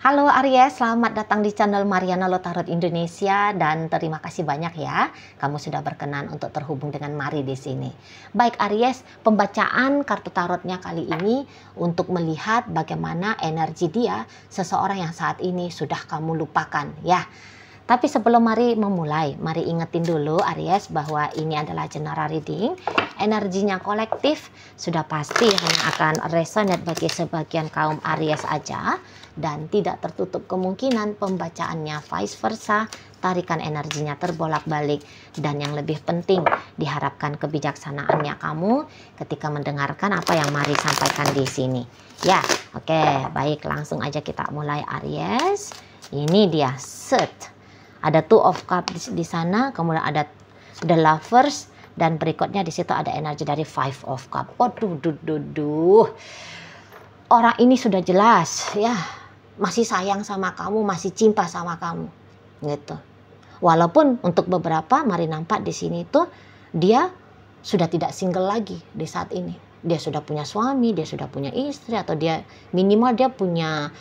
Halo Aries, selamat datang di channel Mariana Lotarot Indonesia dan terima kasih banyak ya kamu sudah berkenan untuk terhubung dengan Mari di sini. Baik Aries, pembacaan kartu tarotnya kali ini untuk melihat bagaimana energi dia seseorang yang saat ini sudah kamu lupakan ya. Tapi sebelum mari memulai, mari ingetin dulu Aries bahwa ini adalah general reading. Energinya kolektif, sudah pasti hanya akan resonate bagi sebagian kaum Aries aja. Dan tidak tertutup kemungkinan pembacaannya vice versa, tarikan energinya terbolak-balik. Dan yang lebih penting, diharapkan kebijaksanaannya kamu ketika mendengarkan apa yang Mari sampaikan di sini. Ya, oke, baik langsung aja kita mulai Aries. Ini dia set. Ada Two of Cups di sana, kemudian ada The Lovers, dan berikutnya di situ ada energi dari Five of Cups. Waduh, orang ini sudah jelas ya, masih sayang sama kamu, masih cinta sama kamu, gitu. Walaupun untuk beberapa, Mari nampak di sini tuh dia sudah tidak single lagi di saat ini. Dia sudah punya suami, dia sudah punya istri, atau dia minimal dia punya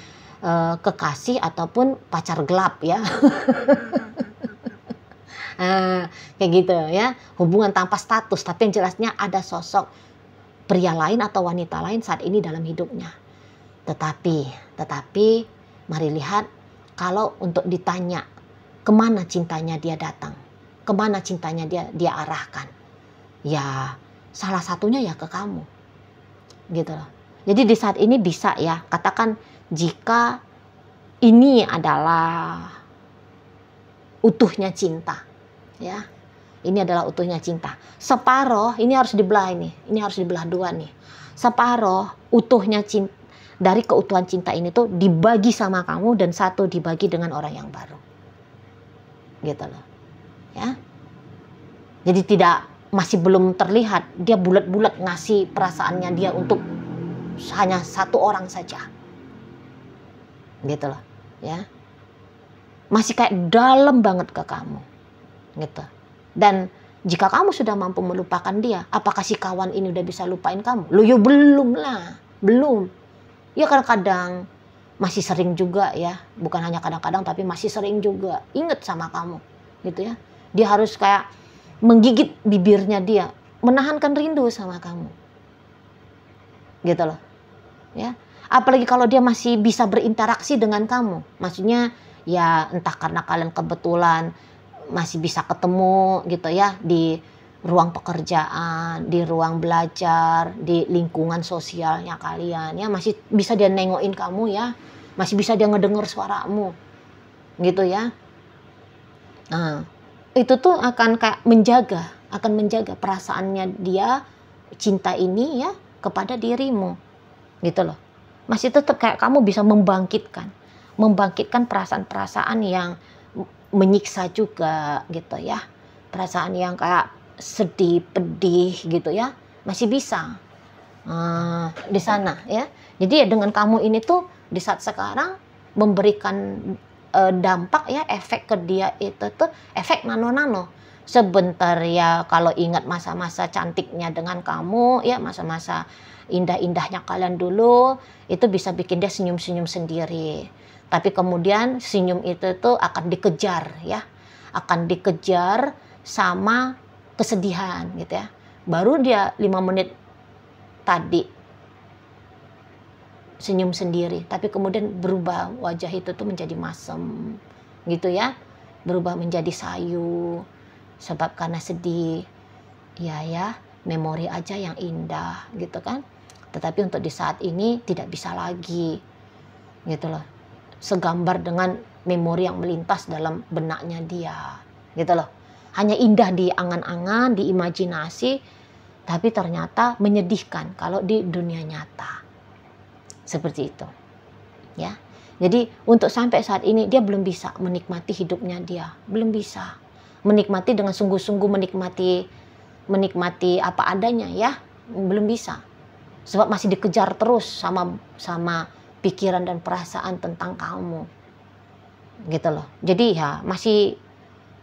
kekasih ataupun pacar gelap ya. Kayak gitu ya, hubungan tanpa status, tapi yang jelasnya ada sosok pria lain atau wanita lain saat ini dalam hidupnya. Tetapi mari lihat, kalau untuk ditanya kemana cintanya dia datang, kemana cintanya dia arahkan, ya salah satunya ya ke kamu, gitu loh. Jadi di saat ini bisa ya, katakan jika ini adalah utuhnya cinta, ya, ini adalah utuhnya cinta. Separoh ini harus dibelah ini harus dibelah dua nih. Separoh utuhnya cinta dari keutuhan cinta ini tuh dibagi sama kamu dan satu dibagi dengan orang yang baru, gitu loh, ya. Jadi masih belum terlihat dia bulat-bulat ngasih perasaannya dia untuk hanya satu orang saja, gitu loh, ya. Masih kayak dalam banget ke kamu, gitu. Dan jika kamu sudah mampu melupakan dia, apakah si kawan ini udah bisa lupain kamu? Loh, ya belum lah, belum. Ya kadang-kadang masih sering juga ya, bukan hanya kadang-kadang tapi masih sering juga inget sama kamu, gitu ya. Dia harus kayak menggigit bibirnya dia, menahankan rindu sama kamu, gitu loh, ya. Apalagi kalau dia masih bisa berinteraksi dengan kamu, maksudnya ya entah karena kalian kebetulan masih bisa ketemu gitu ya, di ruang pekerjaan, di ruang belajar, di lingkungan sosialnya kalian ya, masih bisa dia nengokin kamu ya, masih bisa dia ngedenger suaramu, gitu ya. Nah, itu tuh akan kayak menjaga perasaannya dia, cinta ini ya, kepada dirimu, gitu loh. Masih tetap kayak kamu bisa membangkitkan perasaan-perasaan yang menyiksa juga, gitu ya. Perasaan yang kayak sedih, pedih gitu ya, masih bisa di sana ya. Jadi ya dengan kamu ini tuh di saat sekarang memberikan dampak ya, efek ke dia itu tuh efek nano-nano. Sebentar ya, kalau ingat masa-masa cantiknya dengan kamu ya, masa-masa indah-indahnya kalian dulu, itu bisa bikin dia senyum-senyum sendiri. Tapi kemudian senyum itu tuh akan dikejar ya, akan dikejar sama kesedihan gitu ya. Baru dia 5 menit tadi senyum sendiri, tapi kemudian berubah wajah itu tuh menjadi masem gitu ya, berubah menjadi sayu sebab karena sedih. Ya, memori aja yang indah gitu kan. Tetapi untuk di saat ini tidak bisa lagi, gitu loh, segambar dengan memori yang melintas dalam benaknya dia, gitu loh. Hanya indah di angan-angan, di imajinasi, tapi ternyata menyedihkan kalau di dunia nyata. Seperti itu, ya. Jadi untuk sampai saat ini dia belum bisa menikmati hidupnya dia, belum bisa menikmati dengan sungguh-sungguh, menikmati apa adanya ya, belum bisa. Sebab masih dikejar terus sama pikiran dan perasaan tentang kamu, gitu loh. Jadi ya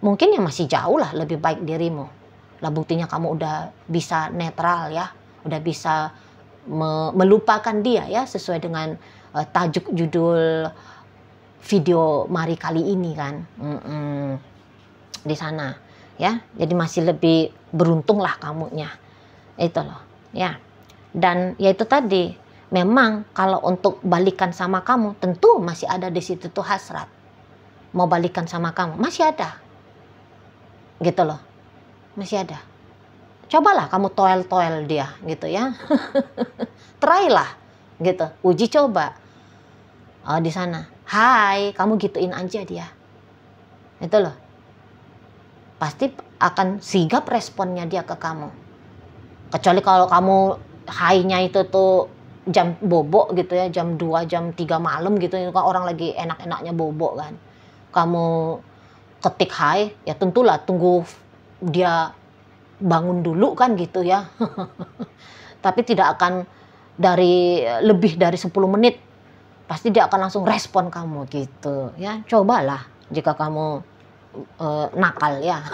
mungkin ya masih jauh lah lebih baik dirimu. Lah buktinya kamu udah bisa netral ya, udah bisa melupakan dia ya, sesuai dengan tajuk judul video Mari kali ini kan. Di sana ya. Jadi masih lebih beruntung lah kamunya. Itu loh ya. Dan ya itu tadi, memang kalau untuk balikan sama kamu tentu masih ada di situ tuh hasrat. Mau balikan sama kamu masih ada. Gitu loh. Masih ada. Cobalah kamu toel-toel dia gitu ya. Try lah gitu. Uji coba. Oh, di sana. Hai, kamu gituin aja dia. Itu loh. Pasti akan sigap responnya dia ke kamu. Kecuali kalau kamu hai-nya itu tuh jam bobok gitu ya, jam 2, jam 3 malam gitu, itu kan orang lagi enak-enaknya bobok kan. Kamu ketik hai, ya tentulah tunggu dia bangun dulu kan gitu ya. Tapi tidak akan lebih dari 10 menit. Pasti dia akan langsung respon kamu gitu ya. Cobalah jika kamu nakal ya.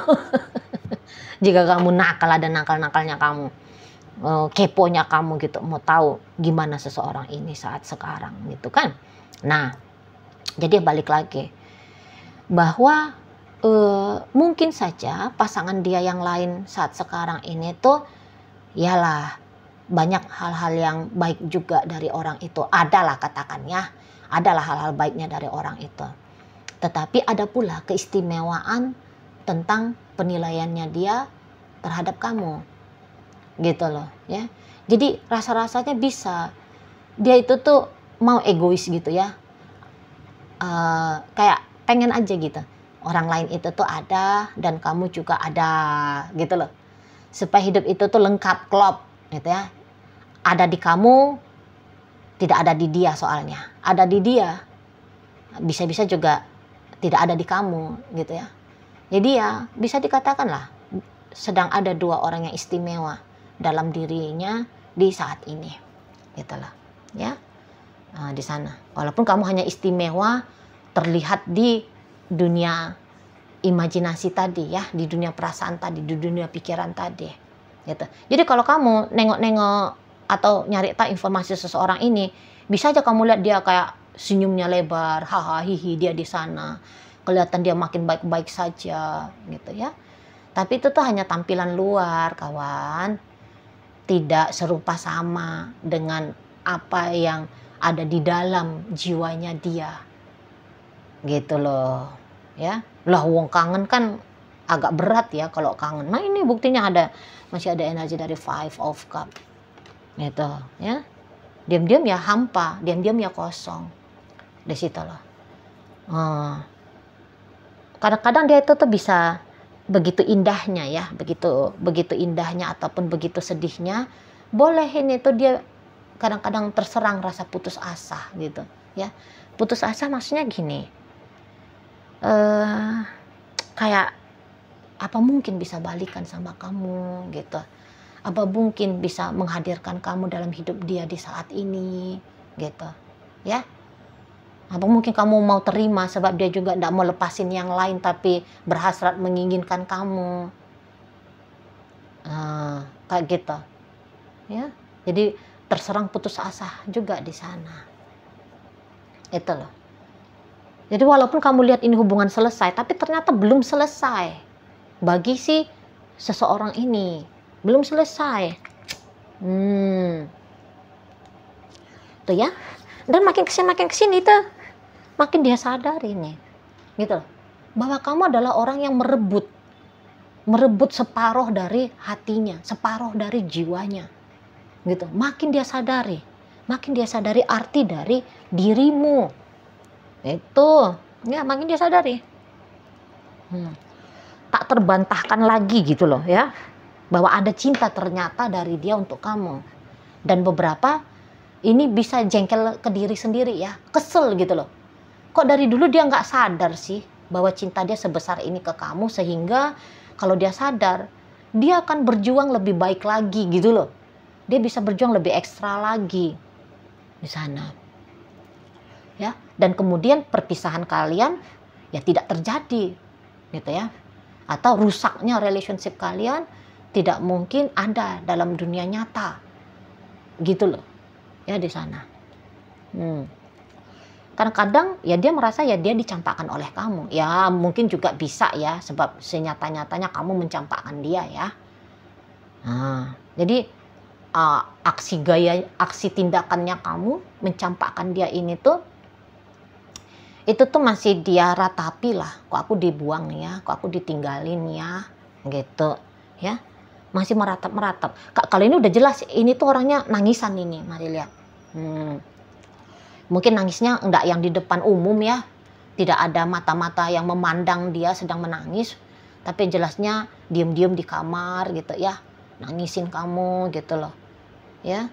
Jika kamu nakal, ada nakal-nakalnya kamu. Keponya kamu gitu, mau tahu gimana seseorang ini saat sekarang gitu kan. Nah, jadi balik lagi bahwa mungkin saja pasangan dia yang lain saat sekarang ini tuh yalah banyak hal-hal yang baik juga dari orang itu, adalah katakan ya, adalah hal-hal baiknya dari orang itu. Tetapi ada pula keistimewaan tentang penilaiannya dia terhadap kamu. Gitu loh ya. Jadi rasa-rasanya bisa dia itu tuh mau egois gitu ya, kayak pengen aja gitu orang lain itu tuh ada dan kamu juga ada gitu loh, supaya hidup itu tuh lengkap, klop gitu ya. Ada di kamu, tidak ada di dia, soalnya ada di dia bisa-bisa juga tidak ada di kamu gitu ya. Jadi ya bisa dikatakan lah sedang ada dua orang yang istimewa dalam dirinya di saat ini, gitulah ya. Nah, di sana, walaupun kamu hanya istimewa terlihat di dunia imajinasi tadi ya, di dunia perasaan tadi, di dunia pikiran tadi, gitu. Jadi kalau kamu nengok-nengok atau nyari tahu informasi seseorang ini, bisa aja kamu lihat dia kayak senyumnya lebar, haha hihi dia di sana, kelihatan dia makin baik-baik saja, gitu ya. Tapi itu tuh hanya tampilan luar, kawan. Tidak serupa sama dengan apa yang ada di dalam jiwanya dia. Gitu loh. Ya. Lah wong kangen kan agak berat ya kalau kangen. Nah, ini buktinya masih ada energi dari Five of Cups. Gitu, ya. Diam-diam ya hampa, diam-diam ya kosong. Di situ loh. Kadang-kadang dia itu tuh bisa begitu indahnya ya, begitu indahnya ataupun begitu sedihnya, bolehin itu dia kadang-kadang terserang rasa putus asa gitu ya. Putus asa maksudnya gini, kayak apa mungkin bisa balikan sama kamu gitu, apa mungkin bisa menghadirkan kamu dalam hidup dia di saat ini gitu ya. Apa mungkin kamu mau terima sebab dia juga tidak mau lepasin yang lain tapi berhasrat menginginkan kamu. Kayak gitu. Ya. Jadi terserang putus asa juga di sana. Itu loh. Jadi walaupun kamu lihat ini hubungan selesai, tapi ternyata belum selesai. Bagi si seseorang ini. Belum selesai. Tuh ya. Dan makin kesini tuh makin dia sadar ini, gitu loh, bahwa kamu adalah orang yang merebut separuh dari hatinya, separuh dari jiwanya, gitu. Makin dia sadari arti dari dirimu, itu, ya makin dia sadari, tak terbantahkan lagi gitu loh ya, bahwa ada cinta ternyata dari dia untuk kamu. Dan beberapa ini bisa jengkel ke diri sendiri ya, kesel gitu loh. Kok dari dulu dia nggak sadar sih bahwa cinta dia sebesar ini ke kamu, sehingga kalau dia sadar, dia akan berjuang lebih baik lagi gitu loh. Dia bisa berjuang lebih ekstra lagi di sana. Ya, dan kemudian perpisahan kalian ya tidak terjadi gitu ya. Atau rusaknya relationship kalian tidak mungkin ada dalam dunia nyata. Gitu loh. Ya di sana. Kadang-kadang ya dia merasa ya dia dicampakkan oleh kamu. Ya mungkin juga bisa ya, sebab senyata-nyatanya kamu mencampakkan dia ya. Nah, jadi aksi tindakannya kamu mencampakkan dia ini tuh, itu tuh masih dia ratapi lah. Kok aku dibuang ya, kok aku ditinggalin ya, gitu ya. Masih meratap. Kalau ini udah jelas, ini tuh orangnya nangisan ini, mari lihat. Mungkin nangisnya enggak yang di depan umum ya, tidak ada mata-mata yang memandang dia sedang menangis, tapi jelasnya diem-diem di kamar gitu ya, nangisin kamu gitu loh ya.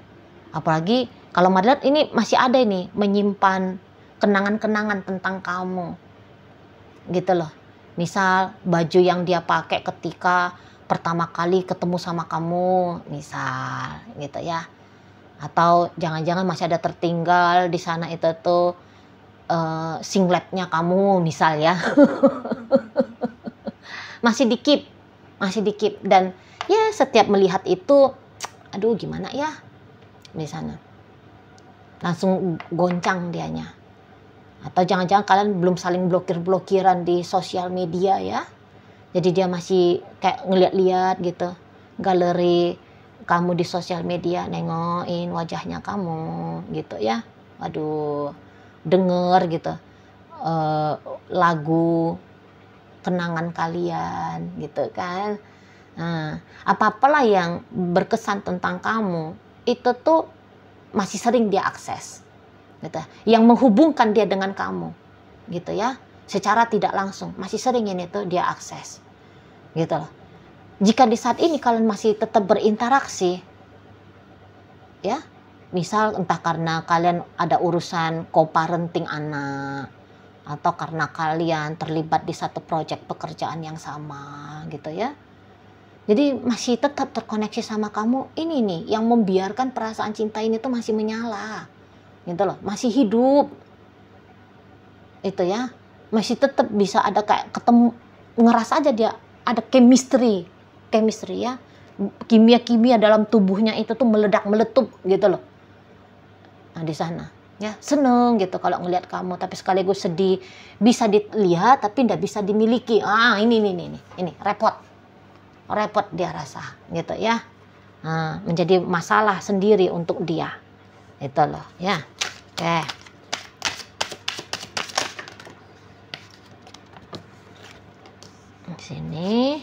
Apalagi kalau mari lihat ini masih ada ini, menyimpan kenangan-kenangan tentang kamu gitu loh. Misal baju yang dia pakai ketika pertama kali ketemu sama kamu, misal gitu ya. Atau jangan-jangan masih ada tertinggal di sana itu tuh singletnya kamu misal ya. masih dikip dan ya setiap melihat itu, aduh gimana ya, di sana langsung goncang dianya. Atau jangan-jangan kalian belum saling blokir-blokiran di sosial media ya. Jadi dia masih kayak ngeliat-liat gitu galeri kamu di sosial media, nengokin wajahnya kamu gitu ya. Waduh, denger gitu lagu kenangan kalian gitu kan. Nah, apa-apalah yang berkesan tentang kamu itu tuh masih sering dia akses gitu, yang menghubungkan dia dengan kamu gitu ya, secara tidak langsung masih sering ini tuh dia akses gitu loh. Jika di saat ini kalian masih tetap berinteraksi ya, misal entah karena kalian ada urusan co-parenting anak, atau karena kalian terlibat di satu proyek pekerjaan yang sama gitu ya, jadi masih tetap terkoneksi sama kamu, ini nih yang membiarkan perasaan cinta ini tuh masih menyala gitu loh, masih hidup itu ya, masih tetap bisa ada kayak ketemu, ngerasa aja dia ada chemistry ya, kimia dalam tubuhnya itu tuh meledak-meletup gitu loh. Nah di sana ya seneng gitu kalau ngelihat kamu, tapi sekaligus sedih, bisa dilihat tapi tidak bisa dimiliki. Ini repot dia rasa gitu ya. Nah, menjadi masalah sendiri untuk dia itu loh ya. Oke, di sini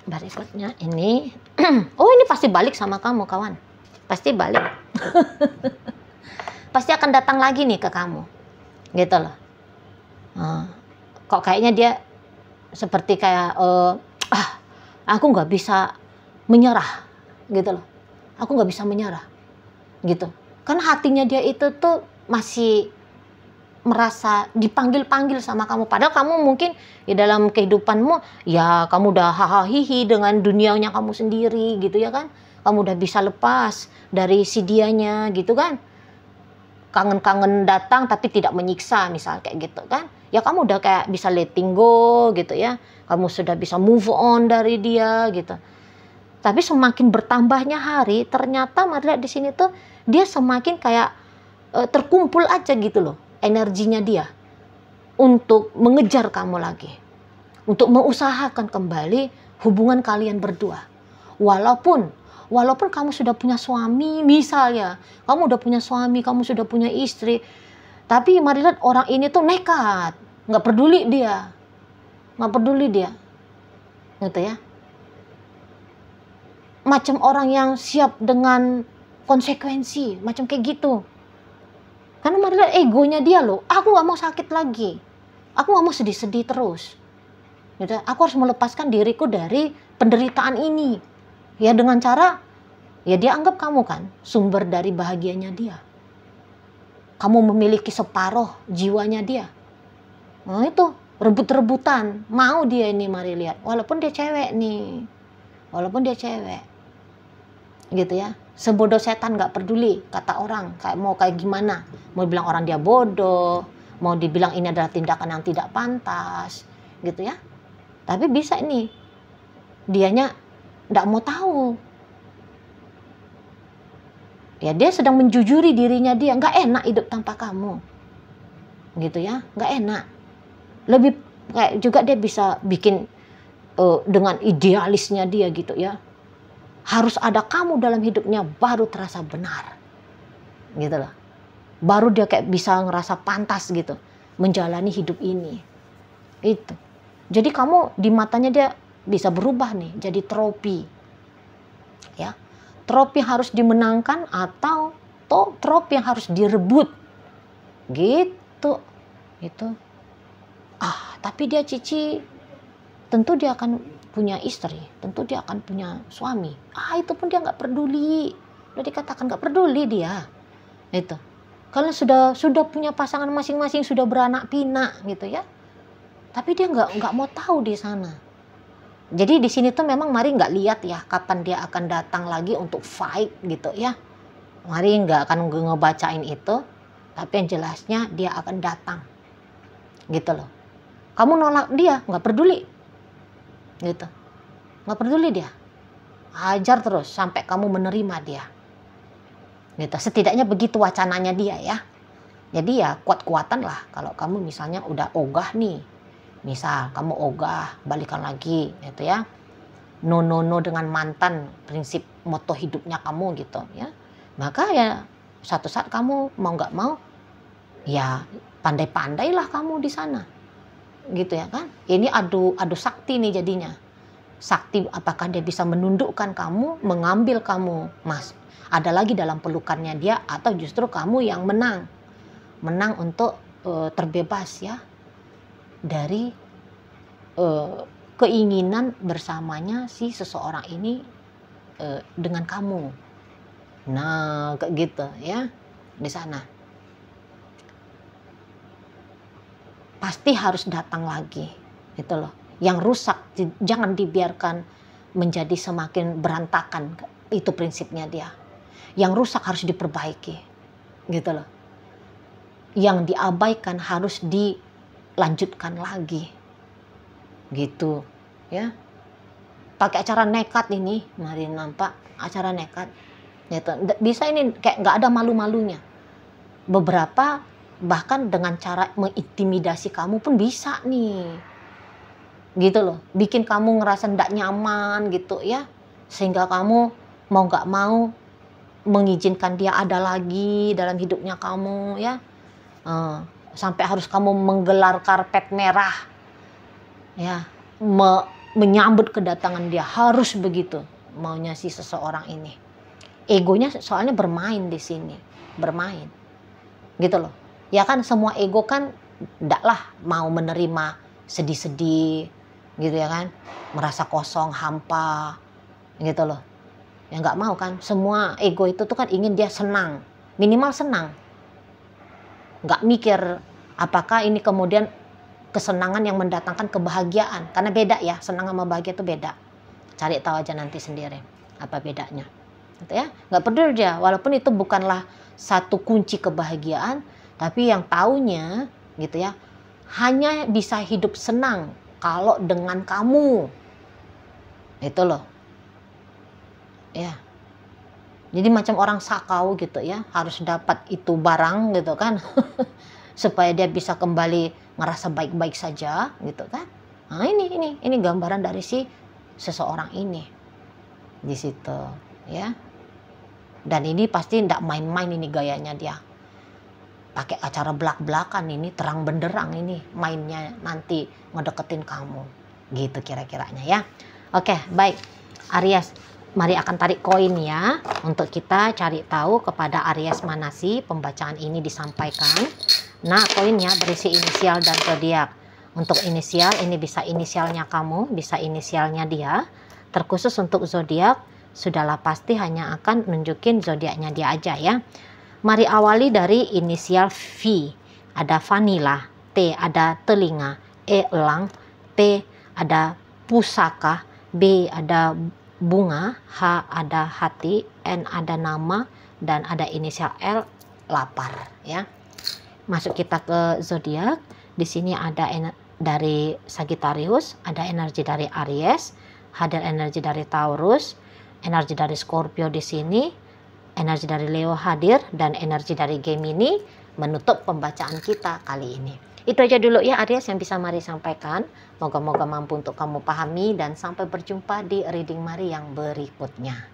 berikutnya ini. Oh, ini pasti balik sama kamu kawan, pasti balik. Pasti akan datang lagi nih ke kamu gitu loh. Kok kayaknya dia seperti kayak aku nggak bisa menyerah gitu loh, aku nggak bisa menyerah gitu, karena hatinya dia itu tuh masih merasa dipanggil-panggil sama kamu, padahal kamu mungkin di dalam kehidupanmu ya kamu udah hahaha dengan dunianya kamu sendiri gitu ya kan, kamu udah bisa lepas dari si dianya gitu kan, kangen-kangen datang tapi tidak menyiksa misal kayak gitu kan, ya kamu udah kayak bisa letting go gitu ya, kamu sudah bisa move on dari dia gitu. Tapi semakin bertambahnya hari, ternyata mari lihat di sini tuh dia semakin kayak terkumpul aja gitu loh energinya dia untuk mengejar kamu lagi, untuk mengusahakan kembali hubungan kalian berdua. Walaupun kamu sudah punya suami misalnya, kamu udah punya suami, kamu sudah punya istri, tapi mari lihat orang ini tuh nekat, nggak peduli dia gitu ya. Macam orang yang siap dengan konsekuensi, macam kayak gitu. Karena mari lihat egonya dia loh, aku gak mau sakit lagi, aku gak mau sedih-sedih terus gitu. Aku harus melepaskan diriku dari penderitaan ini ya, dengan cara ya dia anggap kamu kan sumber dari bahagianya dia, kamu memiliki separuh jiwanya dia. Nah itu rebut-rebutan mau dia ini, mari lihat, walaupun dia cewek gitu ya, sebodoh setan nggak peduli kata orang, mau kayak gimana, mau bilang orang dia bodoh, mau dibilang ini adalah tindakan yang tidak pantas gitu ya, tapi bisa nih dianya nggak mau tahu Ya dia sedang menjujuri dirinya dia, nggak enak hidup tanpa kamu. Gitu ya, nggak enak. Lebih kayak juga dia bisa bikin dengan idealisnya dia gitu ya. Harus ada kamu dalam hidupnya baru terasa benar. Gitu loh. Baru dia kayak bisa ngerasa pantas gitu menjalani hidup ini. Itu. Jadi kamu di matanya dia bisa berubah nih jadi trofi. Ya. Trofi harus dimenangkan atau trofi yang harus direbut. Gitu. Gitu. Tapi dia Cici tentu dia akan punya istri, tentu dia akan punya suami. Itu pun dia nggak peduli. Udah dikatakan nggak peduli dia. Itu. Kalian sudah punya pasangan masing-masing, sudah beranak pinak gitu ya. Tapi dia nggak mau tahu di sana. Jadi di sini tuh memang mari nggak lihat ya kapan dia akan datang lagi untuk fight gitu ya. Mari nggak akan ngebacain itu, tapi yang jelasnya dia akan datang. Gitu loh. Kamu nolak dia, nggak peduli. Gitu. Nggak peduli dia. Hajar terus sampai kamu menerima dia. Gitu. Setidaknya begitu wacananya dia ya. Jadi ya kuat-kuatan lah kalau kamu misalnya udah ogah nih. Misal kamu ogah, balikan lagi gitu ya. No dengan mantan, prinsip moto hidupnya kamu gitu ya. Maka ya suatu saat kamu mau nggak mau ya pandai-pandailah kamu di sana. Gitu ya kan. Ini adu sakti nih jadinya. Sakti apakah dia bisa menundukkan kamu, mengambil kamu ada lagi dalam pelukannya dia, atau justru kamu yang menang untuk terbebas ya dari keinginan bersamanya si seseorang ini dengan kamu. Nah kayak gitu ya di sana. Pasti harus datang lagi gitu loh. Yang rusak jangan dibiarkan menjadi semakin berantakan, itu prinsipnya dia. Yang rusak harus diperbaiki gitu loh. Yang diabaikan harus dilanjutkan lagi gitu ya. Pakai acara nekat ini, mari nampak acara nekat gitu. Bisa ini kayak nggak ada malu-malunya. Beberapa bahkan dengan cara mengintimidasi kamu pun bisa nih gitu loh, bikin kamu ngerasa nggak nyaman gitu ya, sehingga kamu mau nggak mau mengizinkan dia ada lagi dalam hidupnya kamu ya. Sampai harus kamu menggelar karpet merah ya, menyambut kedatangan dia, harus begitu maunya si seseorang ini. Egonya soalnya bermain di sini, bermain gitu loh ya kan. Semua ego kan ndaklah mau menerima sedih-sedih gitu ya kan, merasa kosong hampa gitu loh ya, nggak mau kan. Semua ego itu tuh kan ingin dia senang, minimal senang, nggak mikir apakah ini kemudian kesenangan yang mendatangkan kebahagiaan, karena beda ya, senang sama bahagia itu beda. Cari tahu aja nanti sendiri apa bedanya gitu ya. Nggak peduli dia, walaupun itu bukanlah satu kunci kebahagiaan, tapi yang taunya gitu ya, hanya bisa hidup senang kalau dengan kamu itu loh ya. Jadi macam orang sakau gitu ya, harus dapat itu barang gitu kan supaya dia bisa kembali ngerasa baik-baik saja gitu kan. Nah ini gambaran dari si seseorang ini di situ ya. Dan ini pasti ndak main-main ini gayanya dia. Pakai acara belak-belakan ini, terang benderang ini mainnya nanti ngedeketin kamu. Gitu kira-kiranya ya. Oke, baik. Aries, mari akan tarik koin ya. Untuk kita cari tahu kepada Aries mana sih pembacaan ini disampaikan. Nah, koinnya berisi inisial dan zodiak. Untuk inisial ini bisa inisialnya kamu, bisa inisialnya dia. Terkhusus untuk zodiak, sudahlah pasti hanya akan nunjukin zodiaknya dia aja ya. Mari awali dari inisial V. Ada vanila, T ada telinga, E elang, P ada pusaka, B ada bunga, H ada hati, N ada nama, dan ada inisial L, lapar ya. Masuk kita ke zodiak. Di sini ada dari Sagittarius, ada energi dari Aries, hadir energi dari Taurus, energi dari Scorpio di sini, energi dari Leo hadir dan energi dari Gemini menutup pembacaan kita kali ini. Itu aja dulu ya Aries yang bisa Mari sampaikan. Moga-moga mampu untuk kamu pahami dan sampai berjumpa di reading Mari yang berikutnya.